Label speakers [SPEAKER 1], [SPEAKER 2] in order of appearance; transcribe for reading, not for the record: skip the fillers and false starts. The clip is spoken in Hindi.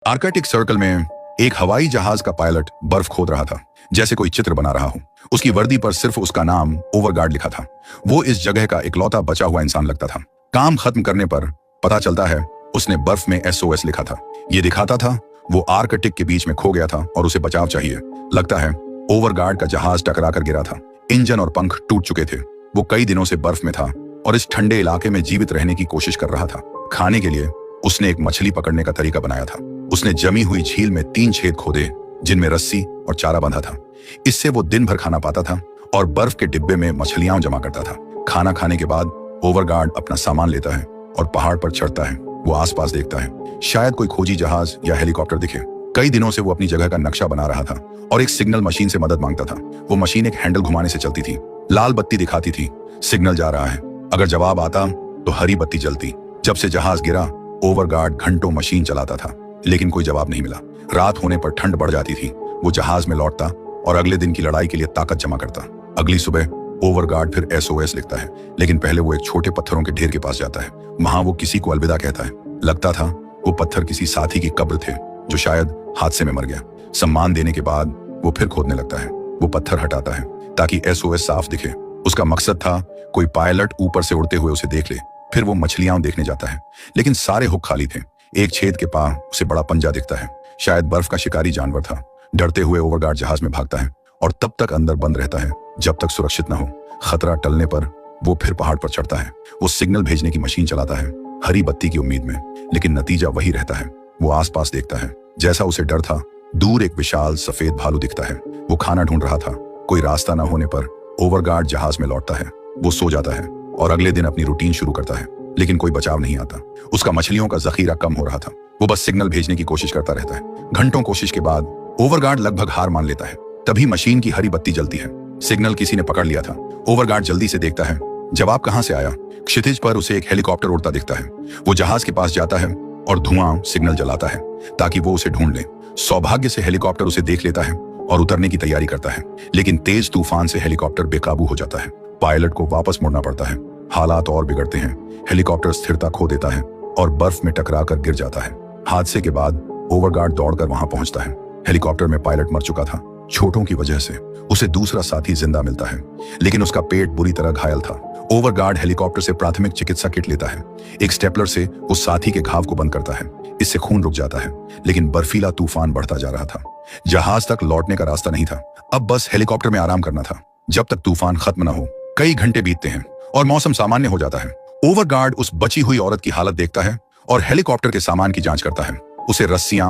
[SPEAKER 1] आर्कटिक सर्कल में एक हवाई जहाज का पायलट बर्फ खोद रहा था, जैसे कोई चित्र बना रहा हो। उसकी वर्दी पर सिर्फ उसका नाम ओवरगार्ड लिखा था। वो इस जगह का इकलौता बचा हुआ इंसान लगता था। काम खत्म करने पर पता चलता है उसने बर्फ में SOS लिखा था। ये दिखाता था वो आर्कटिक के बीच में खो गया था और उसे बचाव चाहिए। लगता है ओवरगार्ड का जहाज टकरा कर गिरा था। इंजन और पंख टूट चुके थे। वो कई दिनों से बर्फ में था और इस ठंडे इलाके में जीवित रहने की कोशिश कर रहा था। खाने के लिए उसने एक मछली पकड़ने का तरीका बनाया था। उसने जमी हुई झील में 3 छेद खोदे जिनमें रस्सी और चारा बंधा था। इससे वो दिन भर खाना पाता था और बर्फ के डिब्बे में मछलियां जमा करता था। खाना खाने के बाद ओवरगार्ड अपना सामान लेता है और पहाड़ पर चढ़ता है। वो आसपास देखता है, शायद कोई खोजी जहाज या हेलीकॉप्टर दिखे। कई दिनों से वो अपनी जगह का नक्शा बना रहा था और एक सिग्नल मशीन से मदद मांगता था। वो मशीन एक हैंडल घुमाने से चलती थी। लाल बत्ती दिखाती थी, सिग्नल जा रहा है। अगर जवाब आता तो हरी बत्ती जलती। जब से जहाज गिरा, ओवरगार्ड घंटों मशीन चलाता था, लेकिन कोई जवाब नहीं मिला। रात होने पर ठंड बढ़ जाती थी। वो जहाज में लौटता और अगले दिन की लड़ाई के लिए ताकत जमा करता। अगली सुबह ओवरगार्ड फिर SOS लिखता है, लेकिन पहले वो एक छोटे पत्थरों के ढेर के पास जाता है। वहां वो किसी को अलविदा कहता है। लगता था वो पत्थर किसी साथी की कब्र थे जो शायद हादसे में मर गया। सम्मान देने के बाद वो फिर खोदने लगता है। वो पत्थर हटाता है ताकि SOS साफ दिखे। उसका मकसद था कोई पायलट ऊपर से उड़ते हुए उसे देख ले। फिर वो मछलियां देखने जाता है, लेकिन सारे हुक खाली थे। एक छेद के पास उसे बड़ा पंजा दिखता है। शायद बर्फ का शिकारी जानवर था। डरते हुए ओवरगार्ड जहाज में भागता है और तब तक अंदर बंद रहता है जब तक सुरक्षित न हो। खतरा टलने पर वो फिर पहाड़ पर चढ़ता है। वो सिग्नल भेजने की मशीन चलाता है, हरी बत्ती की उम्मीद में, लेकिन नतीजा वही रहता है। वो आसपास देखता है, जैसा उसे डर था। दूर एक विशाल सफेद भालू दिखता है। वो खाना ढूंढ रहा था। कोई रास्ता न होने पर ओवरगार्ड जहाज में लौटता है। वो सो जाता है और अगले दिन अपनी रूटीन शुरू करता है, लेकिन कोई बचाव नहीं आता। उसका मछलियों का जखीरा कम हो रहा था। वो बस सिग्नल भेजने की कोशिश करता रहता है। घंटों कोशिश के बाद ओवरगार्ड लगभग हार मान लेता है। तभी मशीन की हरी बत्ती जलती है। सिग्नल किसी ने पकड़ लिया था। ओवरगार्ड जल्दी से देखता है, जवाब कहां से आया। क्षितिज पर उसे एक हेलीकॉप्टर उड़ता दिखता है। वो जहाज के पास जाता है और धुआं सिग्नल जलाता है ताकि वो उसे ढूंढ ले। सौभाग्य से हेलीकॉप्टर उसे देख लेता है और उतरने की तैयारी करता है, लेकिन तेज तूफान से हेलीकॉप्टर बेकाबू हो जाता है। पायलट को वापस मुड़ना पड़ता है। हालात और बिगड़ते हैं। हेलीकॉप्टर स्थिरता खो देता है और बर्फ में टकरा कर गिर जाता है। हादसे के बाद ओवरगार्ड दौड़कर वहां पहुंचता है। हेलीकॉप्टर में पायलट मर चुका था। चोटों की वजह से उसे दूसरा साथी जिंदा मिलता है, लेकिन उसका पेट बुरी तरह घायल था। ओवरगार्ड हेलीकॉप्टर से प्राथमिक चिकित्सा किट लेता है। एक स्टेपलर से उस साथी के घाव को बंद करता है। इससे खून रुक जाता है, लेकिन बर्फीला तूफान बढ़ता जा रहा था। जहाज तक लौटने का रास्ता नहीं था। अब बस हेलीकॉप्टर में आराम करना था जब तक तूफान खत्म न हो। कई घंटे बीतते हैं और मौसम सामान्य हो जाता है। ओवरगार्ड उस बची हुई औरत की हालत देखता है और हेलीकॉप्टर के सामान की जांच करता है। उसे रस्सियां